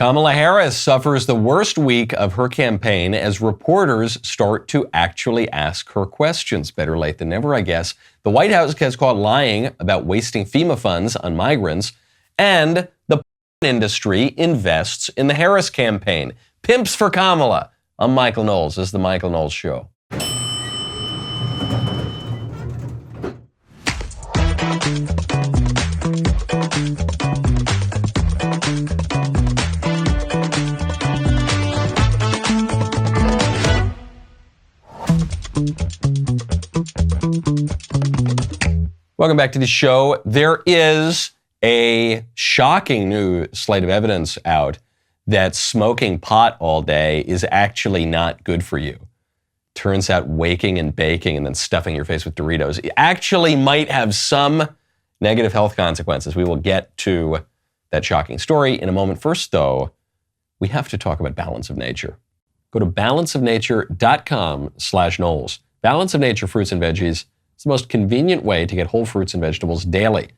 Kamala Harris suffers the worst week of her campaign as reporters start to actually ask her questions. Better late than never, I guess. The White House gets caught lying about wasting FEMA funds on migrants, and the industry invests in the Harris campaign. Pimps for Kamala. I'm Michael Knowles. This is The Michael Knowles Show. Welcome back to the show. There is a shocking new slate of evidence out that smoking pot all day is actually not good for you. Turns out waking and baking and then stuffing your face with Doritos actually might have some negative health consequences. We will get to that shocking story in a moment. First, though, we have to talk about balance of nature. Go to balanceofnature.com/Knowles. Balance of Nature fruits and veggies. It's the most convenient way to get whole fruits and vegetables daily.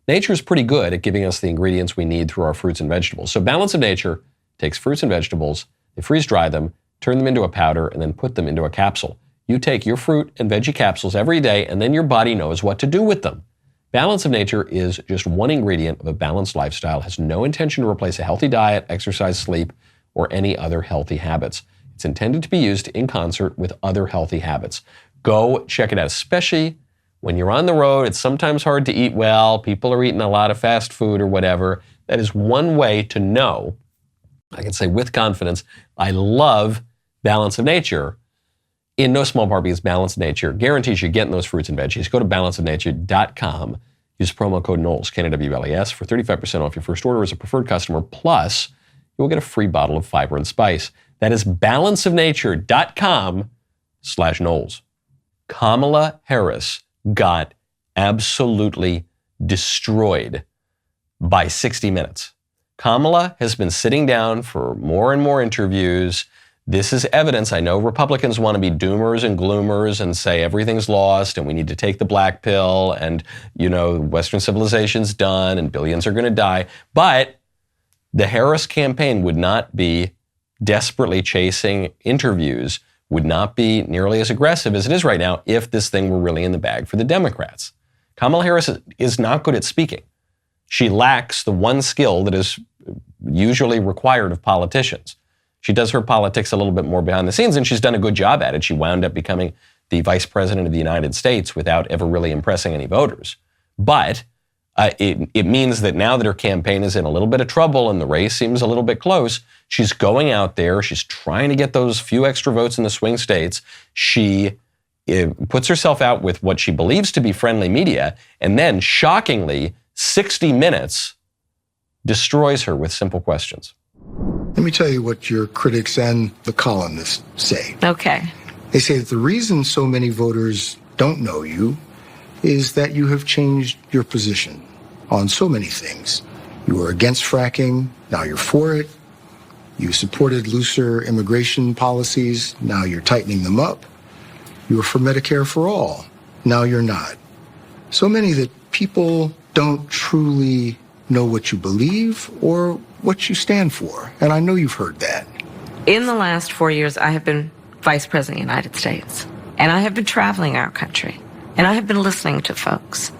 Nature is pretty good at giving us the ingredients we need through our fruits and vegetables. So Balance of Nature takes fruits and vegetables, they freeze dry them, turn them into a powder, and then put them into a capsule. You take your fruit and veggie capsules every day, and then your body knows what to do with them. Balance of Nature is just one ingredient of a balanced lifestyle, has no intention to replace a healthy diet, exercise, sleep, or any other healthy habits. It's intended to be used in concert with other healthy habits. Go check it out, especially when you're on the road. It's sometimes hard to eat well. People are eating a lot of fast food or whatever. That is one way to know, I can say with confidence, I love Balance of Nature, in no small part because Balance of Nature guarantees you're getting those fruits and veggies. Go to balanceofnature.com, use promo code Knowles, KNWLES, for 35% off your first order as a preferred customer, plus you'll get a free bottle of fiber and spice. That is balanceofnature.com/Knowles. Kamala Harris got absolutely destroyed by 60 Minutes. Kamala has been sitting down for more and more interviews. This is evidence. I know Republicans want to be doomers and gloomers and say everything's lost and we need to take the black pill and, Western civilization's done and billions are going to die. But the Harris campaign would not be desperately chasing interviews, would not be nearly as aggressive as it is right now if this thing were really in the bag for the Democrats. Kamala Harris is not good at speaking. She lacks the one skill that is usually required of politicians. She does her politics a little bit more behind the scenes, and she's done a good job at it. She wound up becoming the vice president of the United States without ever really impressing any voters. But it means that now that her campaign is in a little bit of trouble and the race seems a little bit close, she's going out there, she's trying to get those few extra votes in the swing states. She puts herself out with what she believes to be friendly media, and then, shockingly, 60 Minutes destroys her with simple questions. Let me tell you what your critics and the columnists say. Okay. They say that the reason so many voters don't know you is that you have changed your position on so many things. You were against fracking, now you're for it. You supported looser immigration policies, now you're tightening them up. You were for Medicare for all, now you're not. So many that people don't truly know what you believe or what you stand for. And I know you've heard that. In the last 4 years, I have been Vice President of the United States. And I have been traveling our country. And I have been listening to folks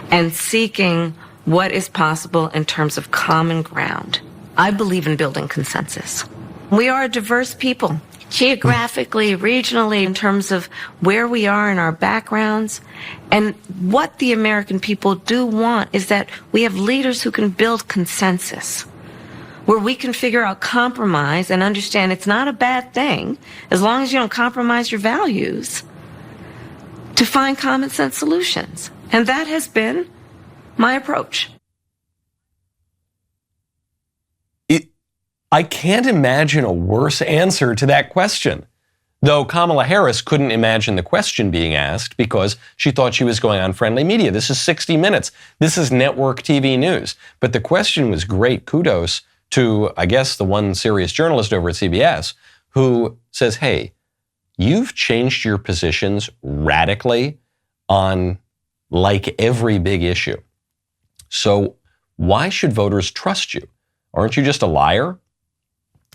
and seeking what is possible in terms of common ground. I believe in building consensus. We are a diverse people, geographically, regionally, in terms of where we are in our backgrounds. And what the American people do want is that we have leaders who can build consensus, where we can figure out compromise and understand it's not a bad thing, as long as you don't compromise your values, to find common sense solutions. And that has been my approach. I can't imagine a worse answer to that question. Though Kamala Harris couldn't imagine the question being asked because she thought she was going on friendly media. This is 60 Minutes. This is network TV news. But the question was great. Kudos to, I guess, the one serious journalist over at CBS who says, hey, you've changed your positions radically on like every big issue. So why should voters trust you? Aren't you just a liar?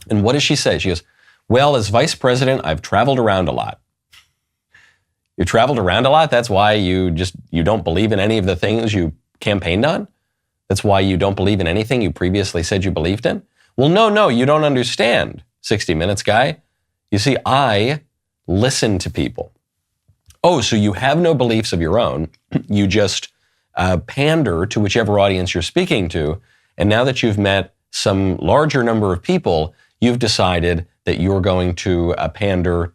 And what does she say? She goes, well, as vice president, I've traveled around a lot. You traveled around a lot? That's why you don't believe in any of the things you campaigned on? That's why you don't believe in anything you previously said you believed in? Well, no, you don't understand, 60 Minutes guy. You see, I listen to people. Oh, so you have no beliefs of your own. You just pander to whichever audience you're speaking to. And now that you've met some larger number of people, you've decided that you're going to pander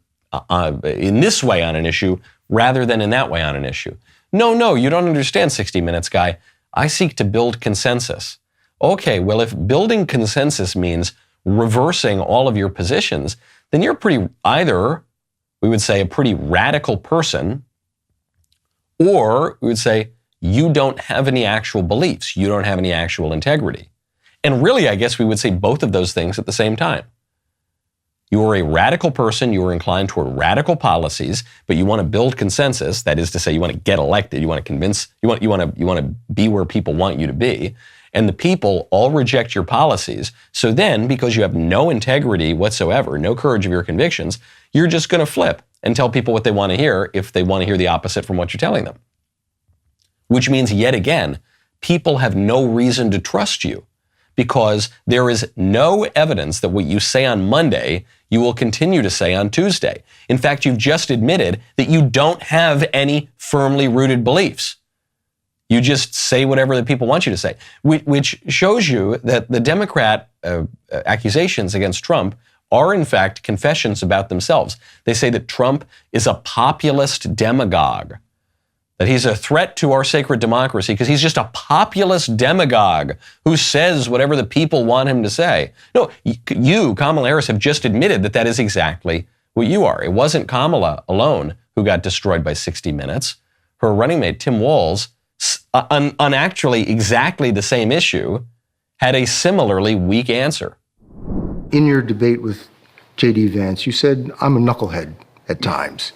in this way on an issue rather than in that way on an issue. No, you don't understand, 60 Minutes guy. I seek to build consensus. Okay, well, if building consensus means reversing all of your positions, then you're either, we would say, a pretty radical person, or we would say, you don't have any actual beliefs. You don't have any actual integrity. And really, I guess we would say both of those things at the same time. You are a radical person, you are inclined toward radical policies, but you want to build consensus. That is to say, you want to get elected, you want to convince, you want to be where people want you to be. And the people all reject your policies. So then, because you have no integrity whatsoever, no courage of your convictions, you're just going to flip and tell people what they want to hear if they want to hear the opposite from what you're telling them. Which means, yet again, people have no reason to trust you because there is no evidence that what you say on Monday, you will continue to say on Tuesday. In fact, you've just admitted that you don't have any firmly rooted beliefs. You just say whatever the people want you to say, which shows you that the Democrat accusations against Trump are in fact confessions about themselves. They say that Trump is a populist demagogue, that he's a threat to our sacred democracy because he's just a populist demagogue who says whatever the people want him to say. No, you, Kamala Harris, have just admitted that that is exactly what you are. It wasn't Kamala alone who got destroyed by 60 Minutes. Her running mate, Tim Walz, on actually exactly the same issue, had a similarly weak answer. In your debate with J.D. Vance, you said, I'm a knucklehead at times.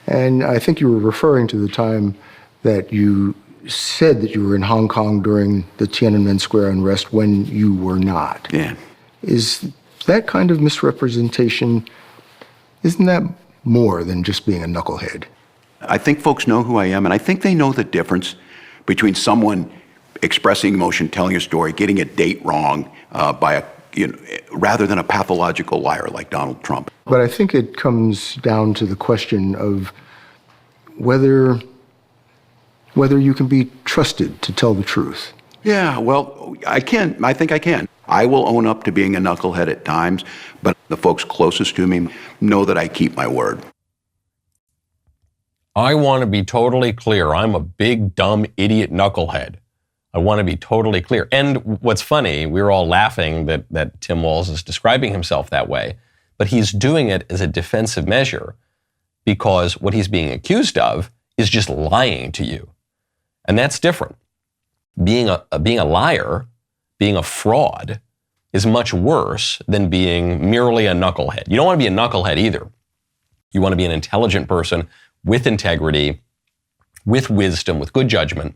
And I think you were referring to the time that you said that you were in Hong Kong during the Tiananmen Square unrest when you were not. Yeah. Is that kind of misrepresentation, isn't that more than just being a knucklehead? I think folks know who I am, and I think they know the difference between someone expressing emotion, telling a story, getting a date wrong rather than a pathological liar like Donald Trump. But I think it comes down to the question of whether you can be trusted to tell the truth. Yeah, well, I can. I think I can. I will own up to being a knucklehead at times, but the folks closest to me know that I keep my word. I want to be totally clear. I'm a big, dumb, idiot knucklehead. I want to be totally clear. And what's funny, we were all laughing that Tim Walz is describing himself that way, but he's doing it as a defensive measure because what he's being accused of is just lying to you. And that's different. Being a liar, being a fraud, is much worse than being merely a knucklehead. You don't want to be a knucklehead either. You want to be an intelligent person with integrity, with wisdom, with good judgment.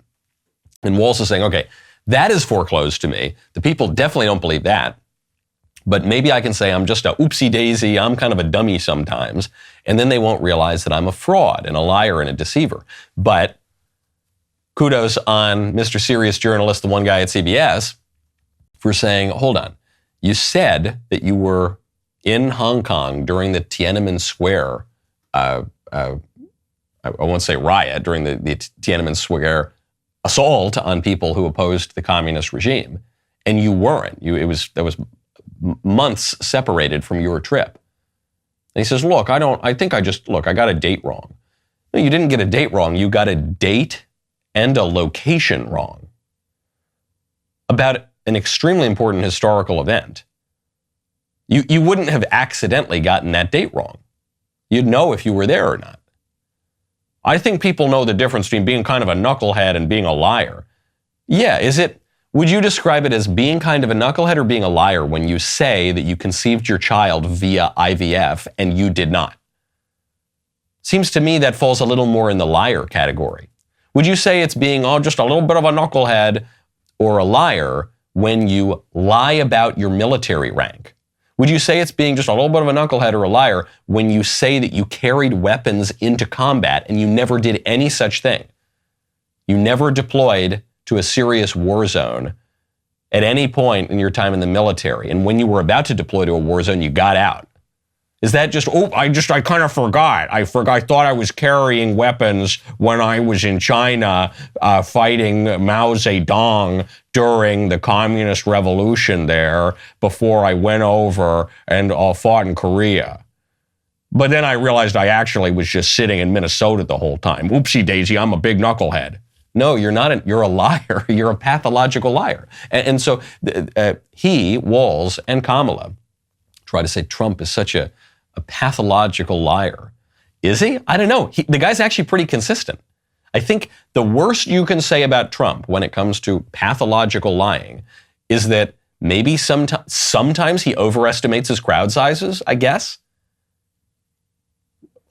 And Walz is saying, okay, that is foreclosed to me. The people definitely don't believe that. But maybe I can say I'm just a oopsie daisy, I'm kind of a dummy sometimes. And then they won't realize that I'm a fraud and a liar and a deceiver. But kudos on Mr. Serious Journalist, the one guy at CBS, for saying, hold on, you said that you were in Hong Kong during the Tiananmen Square, I won't say riot, during the Tiananmen Square assault on people who opposed the communist regime, and you weren't. That was months separated from your trip. And he says, look, I got a date wrong. No, you didn't get a date wrong. You got a date and a location wrong about an extremely important historical event. You wouldn't have accidentally gotten that date wrong. You'd know if you were there or not. I think people know the difference between being kind of a knucklehead and being a liar. Yeah, would you describe it as being kind of a knucklehead or being a liar when you say that you conceived your child via IVF and you did not? Seems to me that falls a little more in the liar category. Would you say it's being, just a little bit of a knucklehead or a liar when you lie about your military rank? Would you say it's being just a little bit of a knucklehead or a liar when you say that you carried weapons into combat and you never did any such thing? You never deployed to a serious war zone at any point in your time in the military. And when you were about to deploy to a war zone, you got out. Is that just, I kind of forgot. I thought I was carrying weapons when I was in China fighting Mao Zedong during the communist revolution there before I went over and fought in Korea. But then I realized I actually was just sitting in Minnesota the whole time. Oopsie daisy, I'm a big knucklehead. No, you're not. You're a liar. You're a pathological liar. And so he, Walz, and Kamala try to say Trump is such a pathological liar. Is he? I don't know. The guy's actually pretty consistent. I think the worst you can say about Trump when it comes to pathological lying is that maybe sometimes he overestimates his crowd sizes, I guess.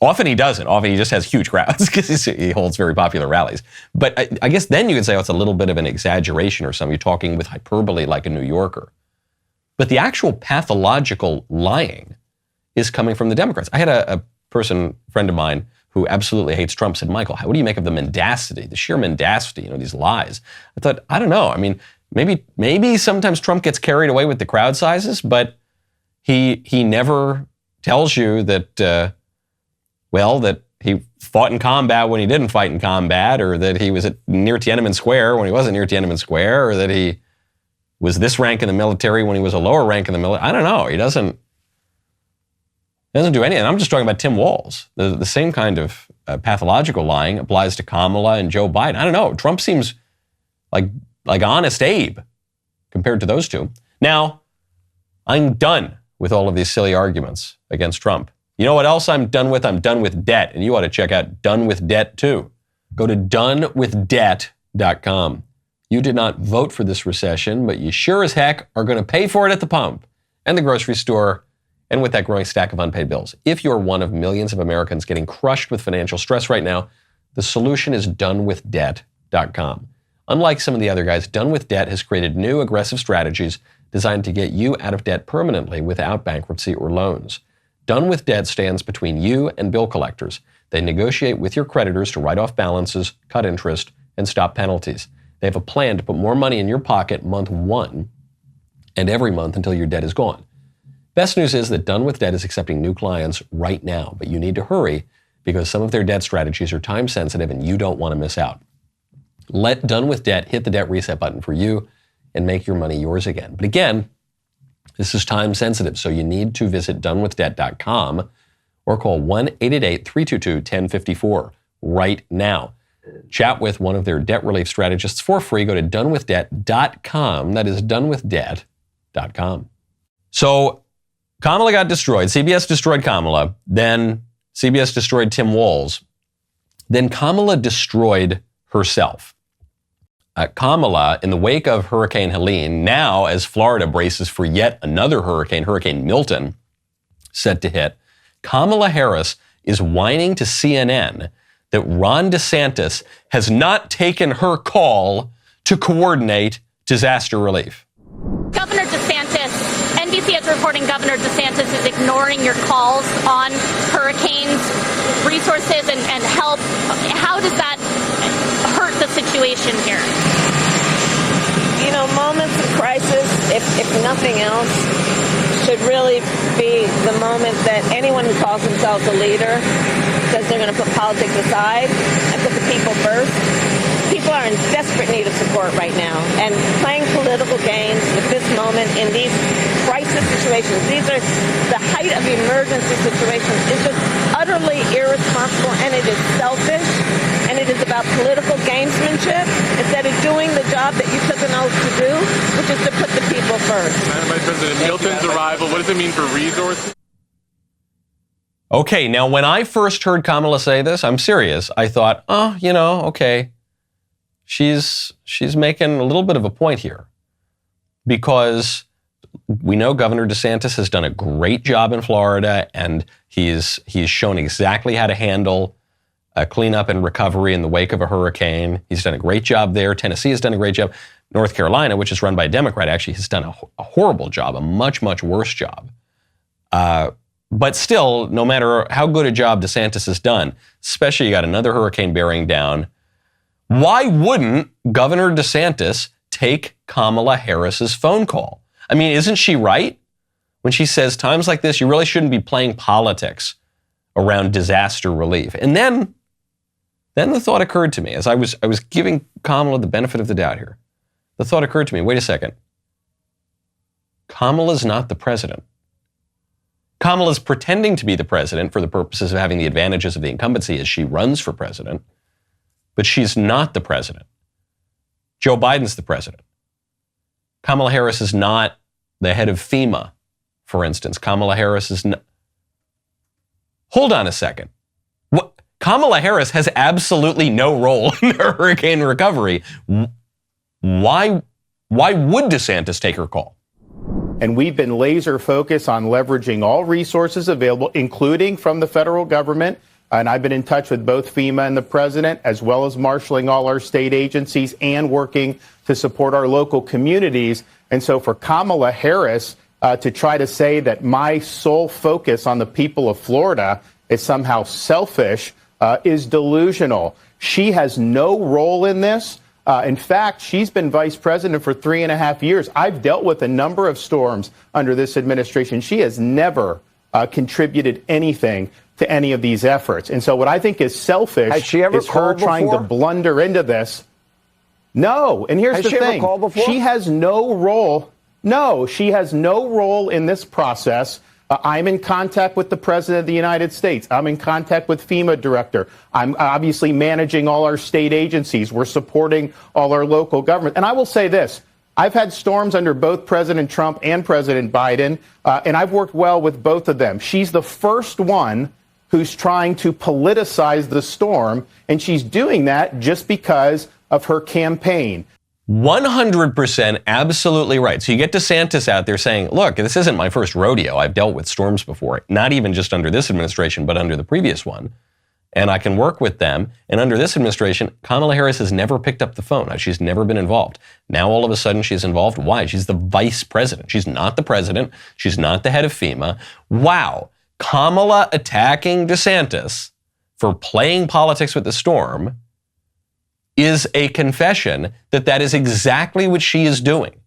Often he doesn't. Often he just has huge crowds because he holds very popular rallies. But I guess then you could say, it's a little bit of an exaggeration or something. You're talking with hyperbole like a New Yorker. But the actual pathological lying is coming from the Democrats. I had a friend of mine who absolutely hates Trump said, Michael, what do you make of the mendacity, the sheer mendacity, these lies? I thought, I don't know. I mean, maybe sometimes Trump gets carried away with the crowd sizes, but he never tells you that, that he fought in combat when he didn't fight in combat, or that he was near Tiananmen Square when he wasn't near Tiananmen Square, or that he was this rank in the military when he was a lower rank in the military. I don't know. He doesn't do anything. I'm just talking about Tim Walz. The same kind of pathological lying applies to Kamala and Joe Biden. I don't know. Trump seems like Honest Abe compared to those two. Now, I'm done with all of these silly arguments against Trump. You know what else I'm done with? I'm done with debt. And you ought to check out Done With Debt too. Go to donewithdebt.com. You did not vote for this recession, but you sure as heck are going to pay for it at the pump and the grocery store and with that growing stack of unpaid bills. If you're one of millions of Americans getting crushed with financial stress right now, the solution is donewithdebt.com. Unlike some of the other guys, Done With Debt has created new aggressive strategies designed to get you out of debt permanently without bankruptcy or loans. Done With Debt stands between you and bill collectors. They negotiate with your creditors to write off balances, cut interest, and stop penalties. They have a plan to put more money in your pocket month one and every month until your debt is gone. Best news is that Done With Debt is accepting new clients right now, but you need to hurry because some of their debt strategies are time sensitive and you don't want to miss out. Let Done With Debt hit the debt reset button for you and make your money yours again. But again, this is time sensitive, so you need to visit donewithdebt.com or call 1-888-322-1054 right now. Chat with one of their debt relief strategists for free. Go to donewithdebt.com. That is donewithdebt.com. So Kamala got destroyed. CBS destroyed Kamala. Then CBS destroyed Tim Walz. Then Kamala destroyed herself. Kamala, in the wake of Hurricane Helene, now as Florida braces for yet another hurricane, Hurricane Milton, set to hit, Kamala Harris is whining to CNN that Ron DeSantis has not taken her call to coordinate disaster relief. Governor DeSantis, NBC is reporting Governor DeSantis is ignoring your calls on hurricanes, resources, and help. How does that hurt the situation here? Moments of crisis, if nothing else, should really be the moment that anyone who calls themselves a leader says they're going to put politics aside and put the people first. People are in desperate need of support right now, and playing political games at this moment in these crisis situations, these are the height of emergency situations, is just utterly irresponsible, and it is selfish, and it is about political gamesmanship instead of doing the job that you took an oath to do, which is to put the people first. Madam Vice President, Milton's arrival, what does it mean for resources? Okay, now when I first heard Kamala say this, I'm serious. I thought, okay. She's making a little bit of a point here because we know Governor DeSantis has done a great job in Florida, and he's shown exactly how to handle cleanup and recovery in the wake of a hurricane. He's done a great job there. Tennessee has done a great job. North Carolina, which is run by a Democrat, actually has done a horrible job, a much, much worse job. But still, no matter how good a job DeSantis has done, especially you got another hurricane bearing down, why wouldn't Governor DeSantis take Kamala Harris's phone call? I mean, isn't she right when she says times like this, you really shouldn't be playing politics around disaster relief? And then the thought occurred to me as I was giving Kamala the benefit of the doubt here. The thought occurred to me, wait a second. Kamala's not the president. Kamala's pretending to be the president for the purposes of having the advantages of the incumbency as she runs for president, but she's not the president. Joe Biden's the president. Kamala Harris is not the head of FEMA, for instance. Kamala Harris is not. Hold on a second. What? Kamala Harris has absolutely no role in the hurricane recovery. Why would DeSantis take her call? And we've been laser focused on leveraging all resources available, including from the federal government. And I've been in touch with both FEMA and the president, as well as marshaling all our state agencies and working to support our local communities. And so for Kamala Harris to try to say that my sole focus on the people of Florida is somehow selfish is delusional. She has no role in this. In fact, she's been vice president for 3.5 years. I've dealt with a number of storms under this administration. She has never contributed anything to any of these efforts. And so what I think is selfish is her trying to blunder into this. No. And here's the thing. She has no role. No, she has no role in this process. I'm in contact with the president of the United States. I'm in contact with FEMA director. I'm obviously managing all our state agencies. We're supporting all our local government. And I will say this. I've had storms under both President Trump and President Biden, and I've worked well with both of them. She's the first one who's trying to politicize the storm, and she's doing that just because of her campaign. 100% absolutely right. So you get DeSantis out there saying, look, this isn't my first rodeo. I've dealt with storms before, not even just under this administration, but under the previous one. And I can work with them. And under this administration, Kamala Harris has never picked up the phone. She's never been involved. Now all of a sudden she's involved. Why? She's the vice president. She's not the president. She's not the head of FEMA. Wow. Kamala attacking DeSantis for playing politics with the storm is a confession that that is exactly what she is doing.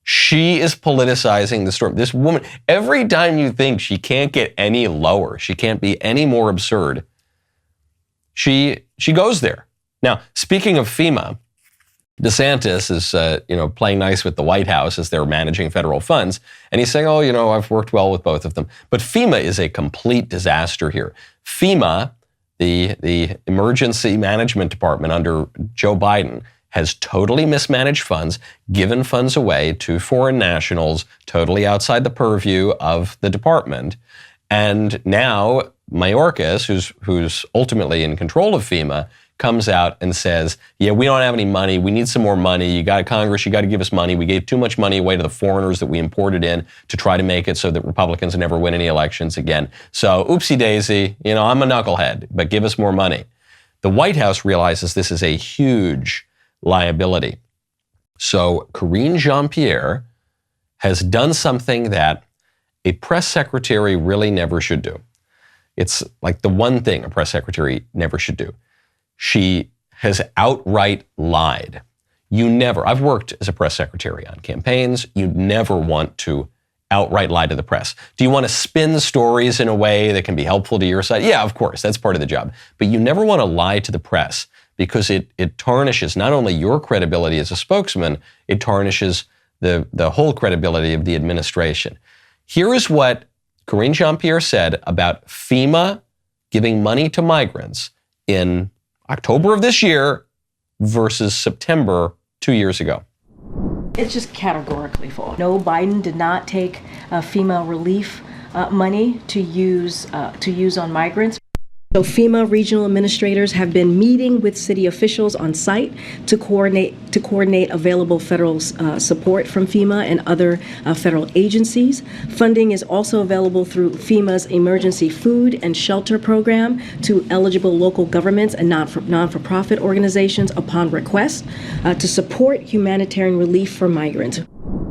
She is politicizing the storm. This woman, every time you think she can't get any lower, she can't be any more absurd, she goes there. Now, speaking of FEMA, DeSantis is playing nice with the White House as they're managing federal funds, and he's saying, I've worked well with both of them. But FEMA is a complete disaster here. FEMA, the emergency management department under Joe Biden, has totally mismanaged funds, given funds away to foreign nationals, totally outside the purview of the department. And now Mayorkas, who's ultimately in control of FEMA, comes out and says, we don't have any money. We need some more money. Congress, you got to give us money. We gave too much money away to the foreigners that we imported in to try to make it so that Republicans never win any elections again. So oopsie daisy, I'm a knucklehead, but give us more money. The White House realizes this is a huge liability. So Karine Jean-Pierre has done something that a press secretary really never should do. It's like the one thing a press secretary never should do. She has outright lied. I've worked as a press secretary on campaigns. You never want to outright lie to the press. Do you want to spin stories in a way that can be helpful to your side? Yeah, of course, that's part of the job. But you never want to lie to the press because it tarnishes not only your credibility as a spokesman, it tarnishes the whole credibility of the administration. Here is what Karine Jean-Pierre said about FEMA giving money to migrants in October of this year versus September 2 years ago. It's just categorically false. No, Biden did not take FEMA relief money to use on migrants. So FEMA regional administrators have been meeting with city officials on site to coordinate available federal support from FEMA and other federal agencies. Funding is also available through FEMA's emergency food and shelter program to eligible local governments and non-for-profit organizations upon request to support humanitarian relief for migrants.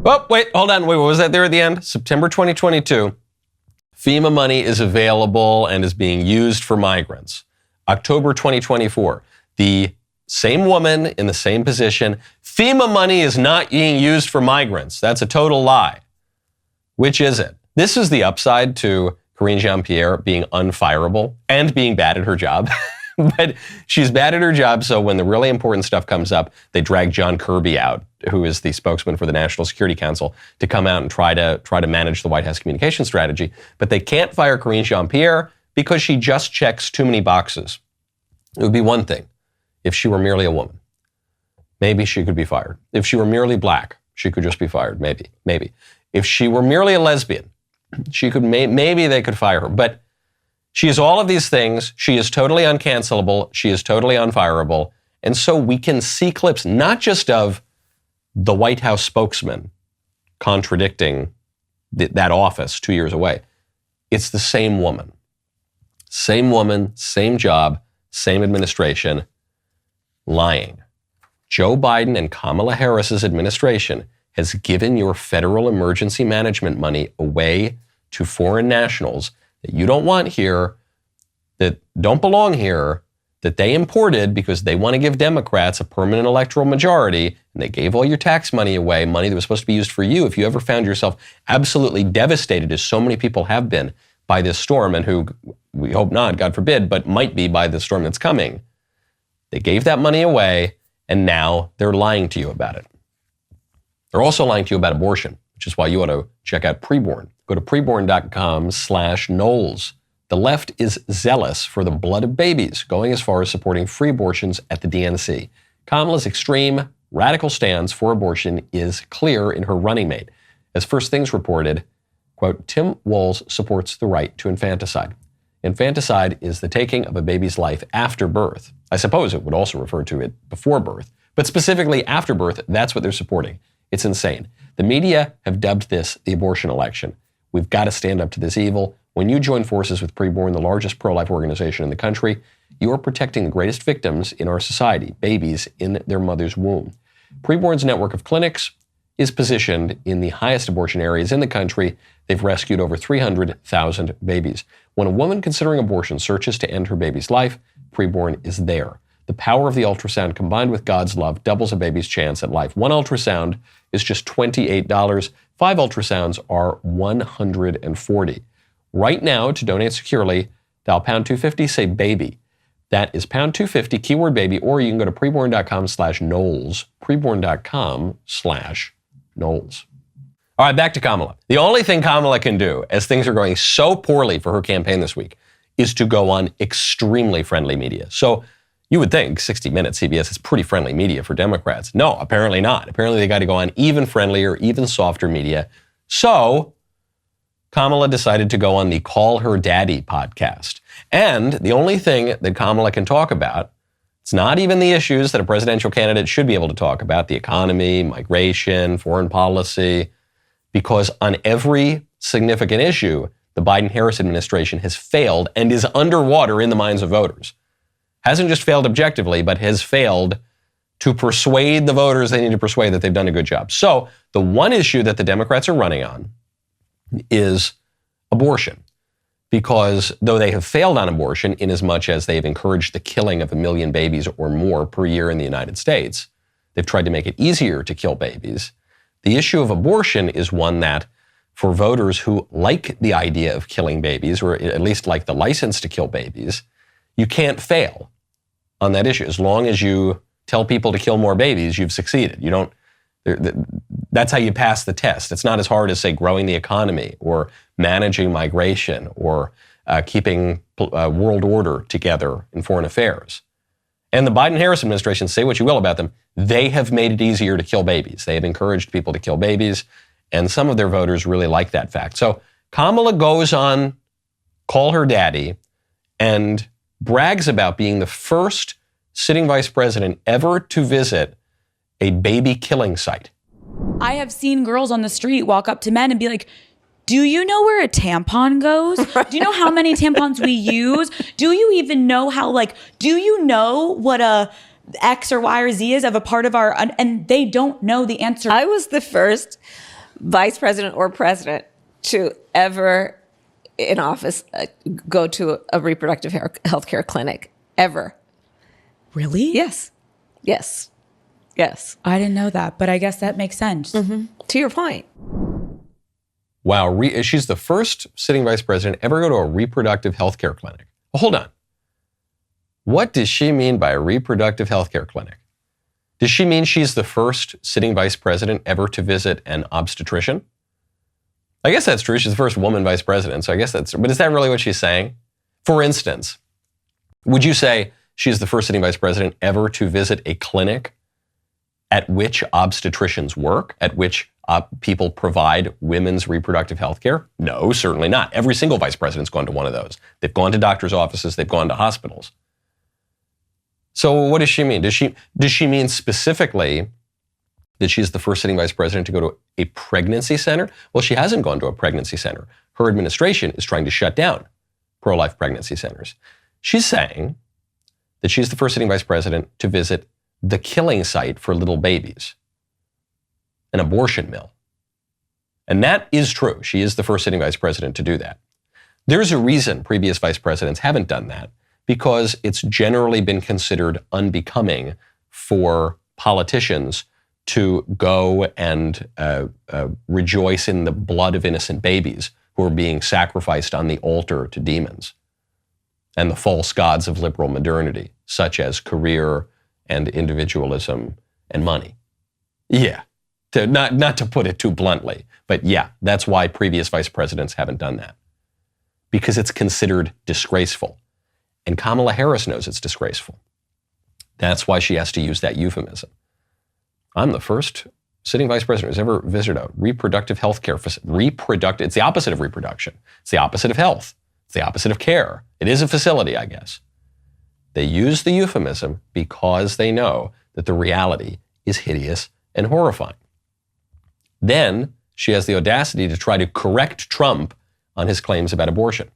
Oh, wait, hold on. Wait, what was that there at the end? September 2022. FEMA money is available and is being used for migrants. October 2024, the same woman in the same position. FEMA money is not being used for migrants. That's a total lie. Which is it? This is the upside to Karine Jean-Pierre being unfireable and being bad at her job. But she's bad at her job, so when the really important stuff comes up, they drag John Kirby out, who is the spokesman for the National Security Council, to come out and try to manage the White House communication strategy. But they can't fire Karine Jean-Pierre because she just checks too many boxes. It would be one thing if she were merely a woman. Maybe she could be fired. If she were merely black, she could just be fired. Maybe. If she were merely a lesbian, she could maybe they could fire her. But she is all of these things. She is totally uncancelable. She is totally unfireable. And so we can see clips not just of the White House spokesman contradicting that office 2 years away. It's the same woman. Same woman, same job, same administration, lying. Joe Biden and Kamala Harris's administration has given your federal emergency management money away to foreign nationals that you don't want here, that don't belong here, that they imported because they want to give Democrats a permanent electoral majority, and they gave all your tax money away, money that was supposed to be used for you. If you ever found yourself absolutely devastated, as so many people have been by this storm, and who we hope not, God forbid, but might be by the storm that's coming, they gave that money away, and now they're lying to you about it. They're also lying to you about abortion, which is why you ought to check out Preborn. Go to preborn.com/Knowles. The left is zealous for the blood of babies, going as far as supporting free abortions at the DNC. Kamala's extreme, radical stance for abortion is clear in her running mate. As First Things reported, quote, Tim Walz supports the right to infanticide. Infanticide is the taking of a baby's life after birth. I suppose it would also refer to it before birth, but specifically after birth, that's what they're supporting. It's insane. The media have dubbed this the abortion election. We've got to stand up to this evil. When you join forces with Preborn, the largest pro-life organization in the country, you are protecting the greatest victims in our society, babies in their mother's womb. Preborn's network of clinics is positioned in the highest abortion areas in the country. They've rescued over 300,000 babies. When a woman considering abortion searches to end her baby's life, Preborn is there. The power of the ultrasound combined with God's love doubles a baby's chance at life. One ultrasound is just $28. 5 ultrasounds are $140. Right now, to donate securely, dial pound 250, say baby. That is pound 250, keyword baby, or you can go to preborn.com/Knowles, preborn.com/Knowles. All right, back to Kamala. The only thing Kamala can do, as things are going so poorly for her campaign this week, is to go on extremely friendly media. So you would think 60 Minutes, CBS, is pretty friendly media for Democrats. No, apparently not. Apparently they got to go on even friendlier, even softer media. So Kamala decided to go on the Call Her Daddy podcast. And the only thing that Kamala can talk about, it's not even the issues that a presidential candidate should be able to talk about, the economy, migration, foreign policy, because on every significant issue, the Biden-Harris administration has failed and is underwater in the minds of voters. Hasn't just failed objectively, but has failed to persuade the voters they need to persuade that they've done a good job. So the one issue that the Democrats are running on is abortion. Because though they have failed on abortion in as much as they've encouraged the killing of 1 million babies or more per year in the United States, they've tried to make it easier to kill babies. The issue of abortion is one that, for voters who like the idea of killing babies, or at least like the license to kill babies, you can't fail on that issue. As long as you tell people to kill more babies, you've succeeded. You don't. That's how you pass the test. It's not as hard as, say, growing the economy or managing migration or keeping world order together in foreign affairs. And the Biden-Harris administration, say what you will about them, they have made it easier to kill babies. They have encouraged people to kill babies, and some of their voters really like that fact. So Kamala goes on Call Her Daddy and brags about being the first sitting vice president ever to visit a baby killing site. I have seen girls on the street walk up to men and be like, do you know where a tampon goes? Do you know how many tampons we use? Do you even know how, do you know what a X or Y or Z is of a part of our, and they don't know the answer. I was the first vice president or president to ever in office go to a reproductive health care clinic ever. Really? Yes. Yes. Yes. I didn't know that, but I guess that makes sense. Mm-hmm. To your point. Wow, she's the first sitting vice president ever go to a reproductive health care clinic. Well, hold on. What does she mean by a reproductive health care clinic? Does she mean she's the first sitting vice president ever to visit an obstetrician? I guess that's true. She's the first woman vice president, so I guess that's, but is that really what she's saying? For instance, would you say she's the first sitting vice president ever to visit a clinic at which obstetricians work, at which people provide women's reproductive health care? No, certainly not. Every single vice president's gone to one of those. They've gone to doctors' offices, they've gone to hospitals. So what does she mean? Does she mean specifically that she's the first sitting vice president to go to a pregnancy center? Well, she hasn't gone to a pregnancy center. Her administration is trying to shut down pro-life pregnancy centers. She's saying that she's the first sitting vice president to visit the killing site for little babies, an abortion mill. And that is true. She is the first sitting vice president to do that. There's a reason previous vice presidents haven't done that, because it's generally been considered unbecoming for politicians to go and rejoice in the blood of innocent babies who are being sacrificed on the altar to demons and the false gods of liberal modernity, such as career and individualism and money. Yeah, not to put it too bluntly, but yeah, that's why previous vice presidents haven't done that, because it's considered disgraceful. And Kamala Harris knows it's disgraceful. That's why she has to use that euphemism. I'm the first sitting vice president who's ever visited a reproductive health care facility. It's the opposite of reproduction. It's the opposite of health. It's the opposite of care. It is a facility, I guess. They use the euphemism because they know that the reality is hideous and horrifying. Then she has the audacity to try to correct Trump on his claims about abortion.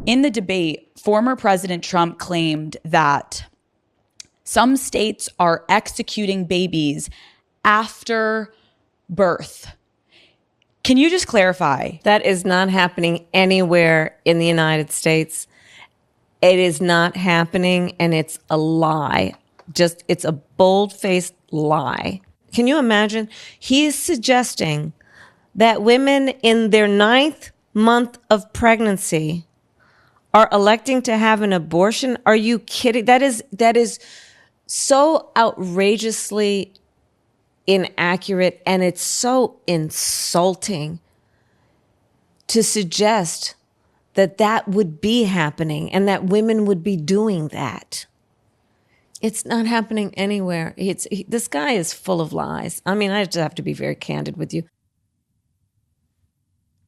In the debate, former President Trump claimed that some states are executing babies after birth. Can you just clarify? That is not happening anywhere in the United States. It is not happening, and it's a lie. It's a bold-faced lie. Can you imagine? He is suggesting that women in their 9th month of pregnancy are electing to have an abortion. Are you kidding? That is so outrageously inaccurate, and it's so insulting to suggest that that would be happening and that women would be doing that. It's not happening anywhere. This guy is full of lies. I mean, I just have to be very candid with you.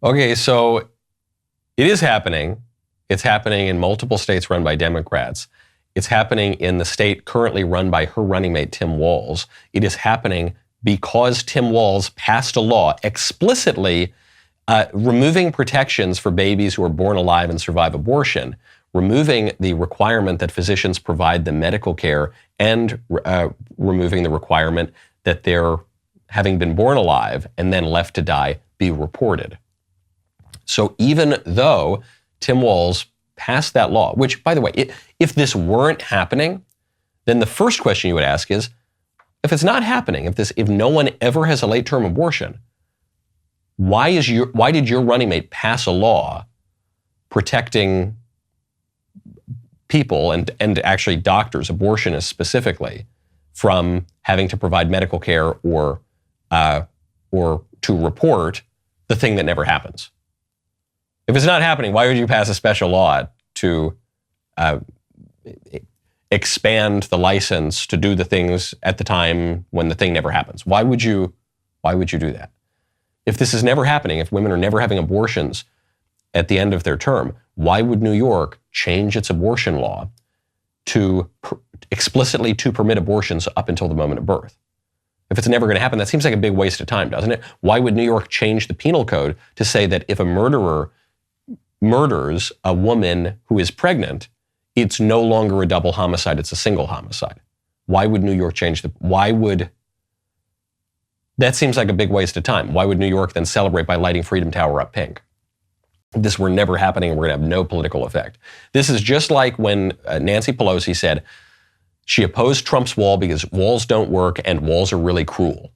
Okay, so it is happening. It's happening in multiple states run by Democrats. It's happening in the state currently run by her running mate, Tim Walz. It is happening because Tim Walz passed a law explicitly removing protections for babies who are born alive and survive abortion, removing the requirement that physicians provide the medical care, and removing the requirement that they're having been born alive and then left to die be reported. So even though Tim Walz passed that law, which, by the way, if this weren't happening, then the first question you would ask is, if it's not happening, if no one ever has a late-term abortion, why did your running mate pass a law protecting people and actually doctors, abortionists specifically, from having to provide medical care or to report the thing that never happens? If it's not happening, why would you pass a special law to expand the license to do the things at the time when the thing never happens? Why would you do that? If this is never happening, if women are never having abortions at the end of their term, why would New York change its abortion law to explicitly to permit abortions up until the moment of birth? If it's never going to happen, that seems like a big waste of time, doesn't it? Why would New York change the penal code to say that if a murderer murders a woman who is pregnant, it's no longer a double homicide, it's a single homicide? Why would New York change that seems like a big waste of time. Why would New York then celebrate by lighting Freedom Tower up pink? if this were never happening and we're going to have no political effect. This is just like when Nancy Pelosi said she opposed Trump's wall because walls don't work and walls are really cruel.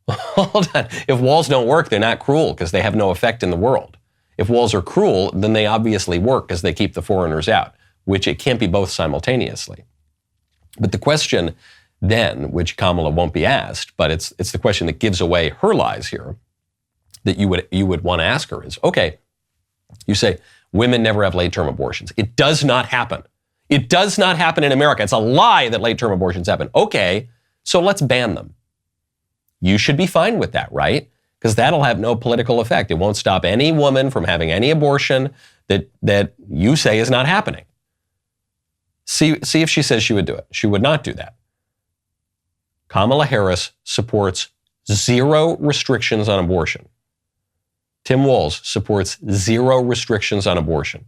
Hold on. If walls don't work, they're not cruel because they have no effect in the world. If walls are cruel, then they obviously work because they keep the foreigners out, which it can't be both simultaneously. But the question then, which Kamala won't be asked, but it's the question that gives away her lies here, that you would want to ask her is, okay, you say women never have late-term abortions. It does not happen. It does not happen in America. It's a lie that late-term abortions happen. Okay, so let's ban them. You should be fine with that, right? Because that'll have no political effect. It won't stop any woman from having any abortion that you say is not happening. See if she says she would do it. She would not do that. Kamala Harris supports zero restrictions on abortion. Tim Walz supports zero restrictions on abortion.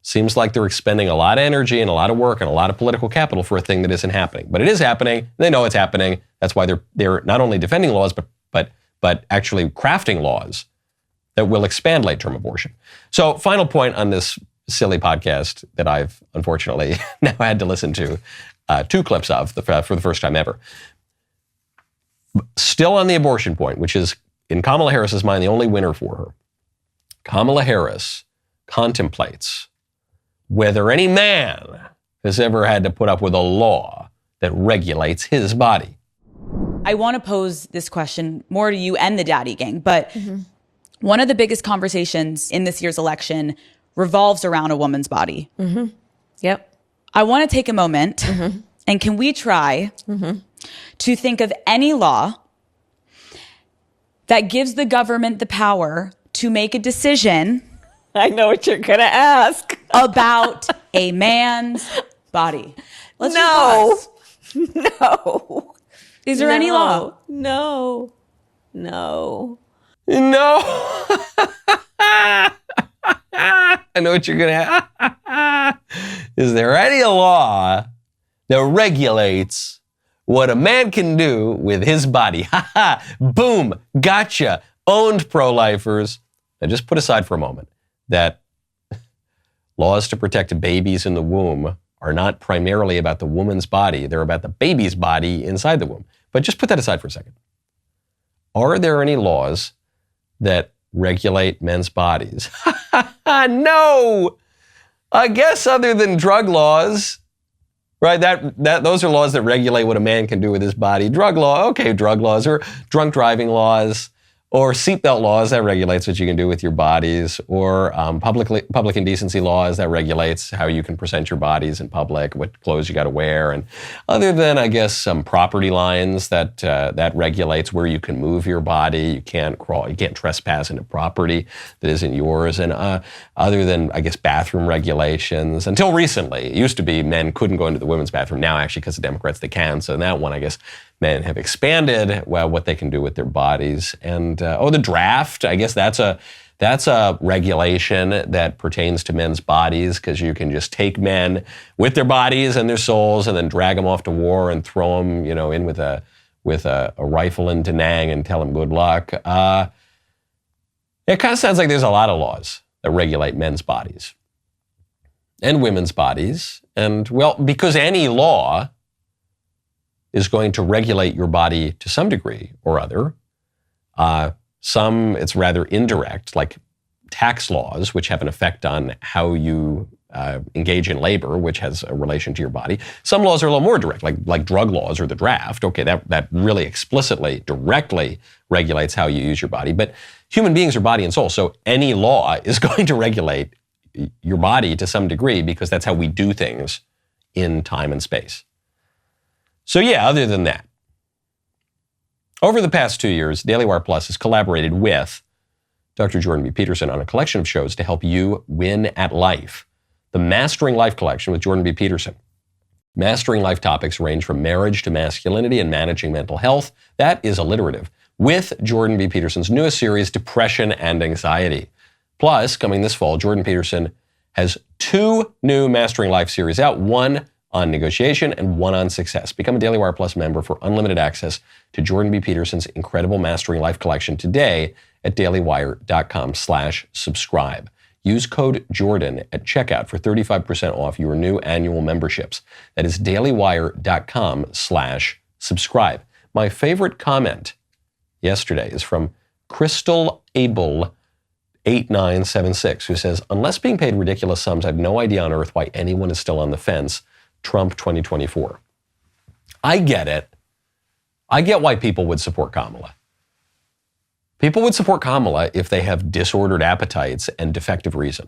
Seems like they're expending a lot of energy and a lot of work and a lot of political capital for a thing that isn't happening. But it is happening. They know it's happening. That's why they're not only defending laws, but actually crafting laws that will expand late-term abortion. So, final point on this silly podcast that I've unfortunately now had to listen to 2 clips of for the first time ever. Still on the abortion point, which is in Kamala Harris's mind the only winner for her. Kamala Harris contemplates whether any man has ever had to put up with a law that regulates his body. I want to pose this question more to you and the Daddy Gang, but one of the biggest conversations in this year's election revolves around a woman's body. Yep. I want to take a moment, and can we try to think of any law that gives the government the power to make a decision I know what you're going to ask. about a man's body. Let's No. just No. Is there any law? No. No. No. I know what you're going to have. Is there any law that regulates what a man can do with his body? Ha ha. Boom. Gotcha. Owned, pro-lifers. Now just put aside for a moment that laws to protect babies in the womb are not primarily about the woman's body. They're about the baby's body inside the womb. But just put that aside for a second. Are there any laws that regulate men's bodies? No! I guess other than drug laws, right? Those are laws that regulate what a man can do with his body. Drug laws or drunk driving laws, or seatbelt laws that regulates what you can do with your bodies, or public indecency laws that regulates how you can present your bodies in public, what clothes you got to wear, and other than, I guess, some property lines that regulates where you can move your body. You can't trespass into property that isn't yours, and other than, I guess, bathroom regulations. Until recently, it used to be men couldn't go into the women's bathroom. Now, actually, because of Democrats, they can. So in that one, I guess, men have expanded what they can do with their bodies. And the draft, I guess that's a regulation that pertains to men's bodies, because you can just take men with their bodies and their souls and then drag them off to war and throw them, in with a rifle in Da Nang and tell them good luck. It kind of sounds like there's a lot of laws that regulate men's bodies and women's bodies. And, well, because any law is going to regulate your body to some degree or other. Some, it's rather indirect, like tax laws, which have an effect on how you engage in labor, which has a relation to your body. Some laws are a little more direct, like drug laws or the draft. Okay, that really explicitly, directly regulates how you use your body. But human beings are body and soul, so any law is going to regulate your body to some degree, because that's how we do things in time and space. So yeah, other than that, over the past 2 years, DailyWire Plus has collaborated with Dr. Jordan B. Peterson on a collection of shows to help you win at life. The Mastering Life Collection with Jordan B. Peterson. Mastering life topics range from marriage to masculinity and managing mental health. That is alliterative. With Jordan B. Peterson's newest series, Depression and Anxiety. Plus, coming this fall, Jordan Peterson has 2 new Mastering Life series out, one on negotiation and one on success. Become a DailyWire Plus member for unlimited access to Jordan B. Peterson's incredible Mastering Life collection today at dailywire.com/subscribe. Use code Jordan at checkout for 35% off your new annual memberships. That is dailywire.com/subscribe. My favorite comment yesterday is from Crystal Abel 8976, who says, unless being paid ridiculous sums, I have no idea on earth why anyone is still on the fence. Trump 2024. I get it. I get why people would support Kamala. People would support Kamala if they have disordered appetites and defective reason.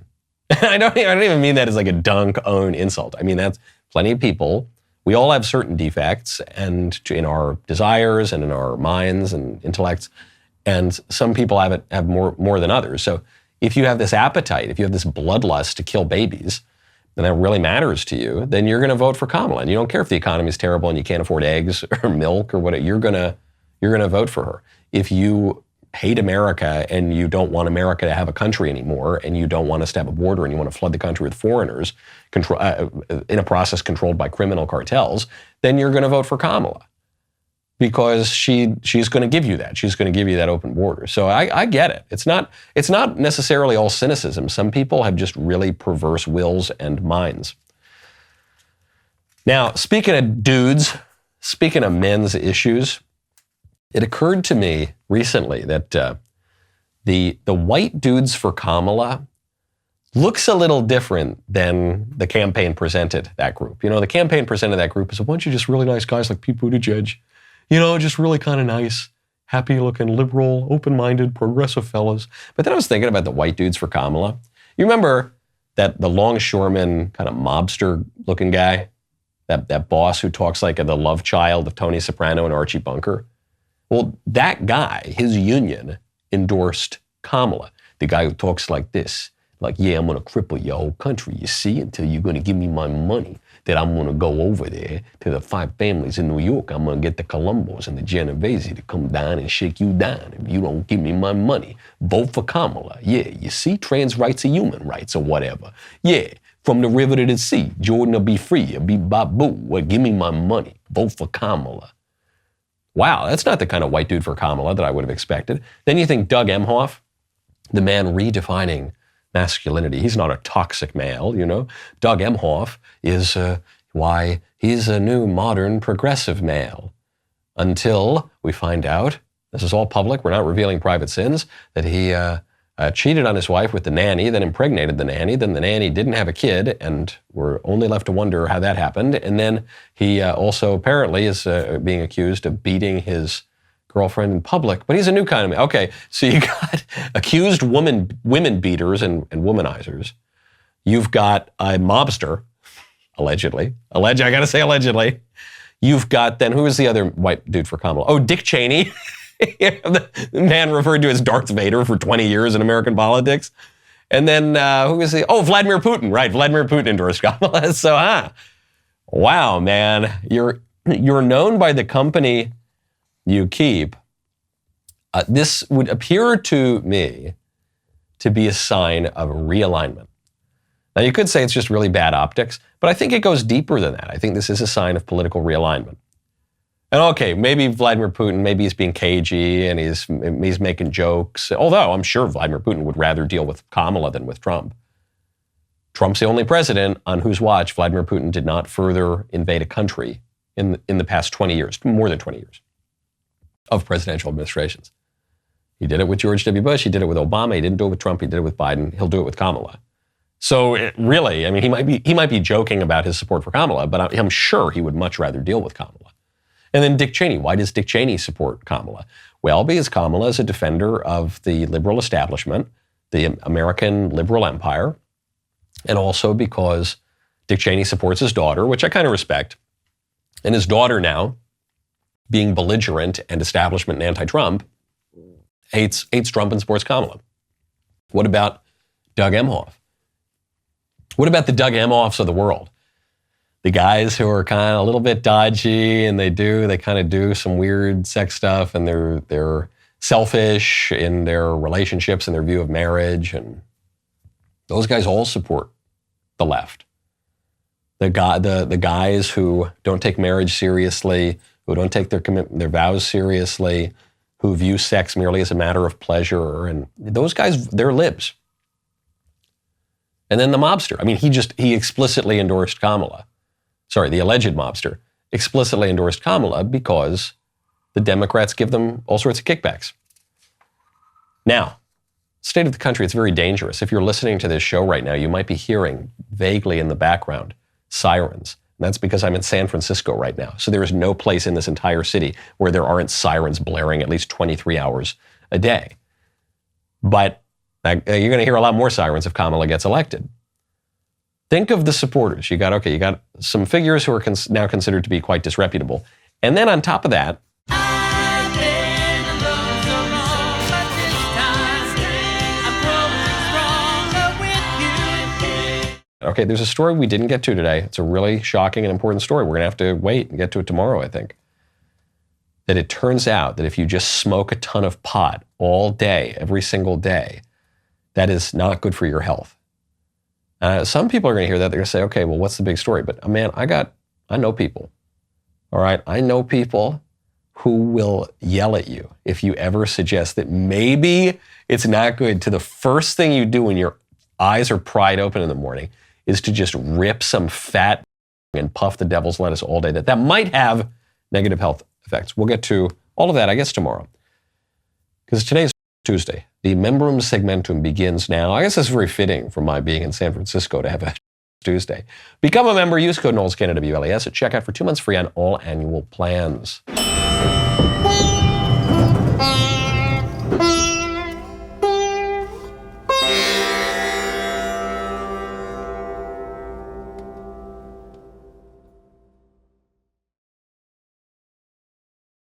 I don't even mean that as like a dunk-own insult. I mean, that's plenty of people. We all have certain defects and in our desires and in our minds and intellects. And some people have more than others. So if you have this appetite, if you have this bloodlust to kill babies, and that really matters to you, then you're going to vote for Kamala. And you don't care if the economy is terrible and you can't afford eggs or milk or whatever. You're going to vote for her. If you hate America and you don't want America to have a country anymore and you don't want us to have a border and you want to flood the country with foreigners in a process controlled by criminal cartels, then you're going to vote for Kamala. Because she's going to give you that. She's going to give you that open border. So I get it. It's not necessarily all cynicism. Some people have just really perverse wills and minds. Now, speaking of dudes, speaking of men's issues, it occurred to me recently that the white dudes for Kamala looks a little different than the campaign presented that group. You know, the campaign presented that group as a bunch of just really nice guys like Pete Buttigieg. You know, just really kind of nice, happy-looking, liberal, open-minded, progressive fellas. But then I was thinking about the white dudes for Kamala. You remember that the longshoreman, kind of mobster-looking guy, that boss who talks like the love child of Tony Soprano and Archie Bunker? Well, that guy, his union, endorsed Kamala. The guy who talks like this, like, yeah, I'm going to cripple your whole country, you see, until you're going to give me my money. That I'm going to go over there to the 5 families in New York. I'm going to get the Colombos and the Genovese to come down and shake you down if you don't give me my money. Vote for Kamala. Yeah, you see, trans rights are human rights or whatever. Yeah, from the river to the sea, Jordan will be free. He'll be Babu. Well, give me my money. Vote for Kamala. Wow, that's not the kind of white dude for Kamala that I would have expected. Then you think Doug Emhoff, the man redefining masculinity. He's not a toxic male, you know. Doug Emhoff is, he's a new modern progressive male. Until we find out, this is all public, we're not revealing private sins, that he cheated on his wife with the nanny, then impregnated the nanny, then the nanny didn't have a kid, and we're only left to wonder how that happened. And then he also apparently is being accused of beating his girlfriend in public, but he's a new kind of man. Okay, so you got accused women beaters and womanizers. You've got a mobster, allegedly. I gotta say allegedly. You've got, then who is the other white dude for Kamala? Oh, Dick Cheney. The man referred to as Darth Vader for 20 years in American politics. And then who is the, Vladimir Putin, right. Vladimir Putin endorsed Kamala. So, wow, man, you're known by the company you keep. This would appear to me to be a sign of realignment. Now, you could say it's just really bad optics, but I think it goes deeper than that. I think this is a sign of political realignment. And okay, maybe Vladimir Putin, maybe he's being cagey and he's making jokes, although I'm sure Vladimir Putin would rather deal with Kamala than with Trump. Trump's the only president on whose watch Vladimir Putin did not further invade a country in the past 20 years, more than 20 years. Of presidential administrations. He did it with George W. Bush. He did it with Obama. He didn't do it with Trump. He did it with Biden. He'll do it with Kamala. So really, I mean, he might be joking about his support for Kamala, but I'm sure he would much rather deal with Kamala. And then Dick Cheney. Why does Dick Cheney support Kamala? Well, because Kamala is a defender of the liberal establishment, the American liberal empire, and also because Dick Cheney supports his daughter, which I kind of respect. And his daughter now, being belligerent and establishment and anti-Trump, hates Trump and supports Kamala. What about Doug Emhoff? What about the Doug Emhoffs of the world? The guys who are kind of a little bit dodgy and they kind of do some weird sex stuff and they're selfish in their relationships and their view of marriage, and those guys all support the left. The guys who don't take marriage seriously, who don't take their vows seriously, who view sex merely as a matter of pleasure. And those guys, they're libs. And then the mobster. I mean, he explicitly endorsed Kamala. Sorry, the alleged mobster explicitly endorsed Kamala because the Democrats give them all sorts of kickbacks. Now, state of the country, it's very dangerous. If you're listening to this show right now, you might be hearing vaguely in the background sirens. And that's because I'm in San Francisco right now. So there is no place in this entire city where there aren't sirens blaring at least 23 hours a day. But you're going to hear a lot more sirens if Kamala gets elected. Think of the supporters. You got some figures who are now considered to be quite disreputable. And then on top of that, okay, there's a story we didn't get to today. It's a really shocking and important story. We're going to have to wait and get to it tomorrow, I think. That it turns out that if you just smoke a ton of pot all day, every single day, that is not good for your health. Some people are going to hear that. They're going to say, okay, well, what's the big story? But man, I know people. All right, I know people who will yell at you if you ever suggest that maybe it's not good to the first thing you do when your eyes are pried open in the morning is to just rip some fat and puff the devil's lettuce all day. That might have negative health effects. We'll get to all of that, I guess, tomorrow. Because today's Tuesday. The Membrum Segmentum begins now. I guess it's very fitting for my being in San Francisco to have a Tuesday. Become a member. Use code Knowles, KNWLES at checkout for 2 months free on all annual plans.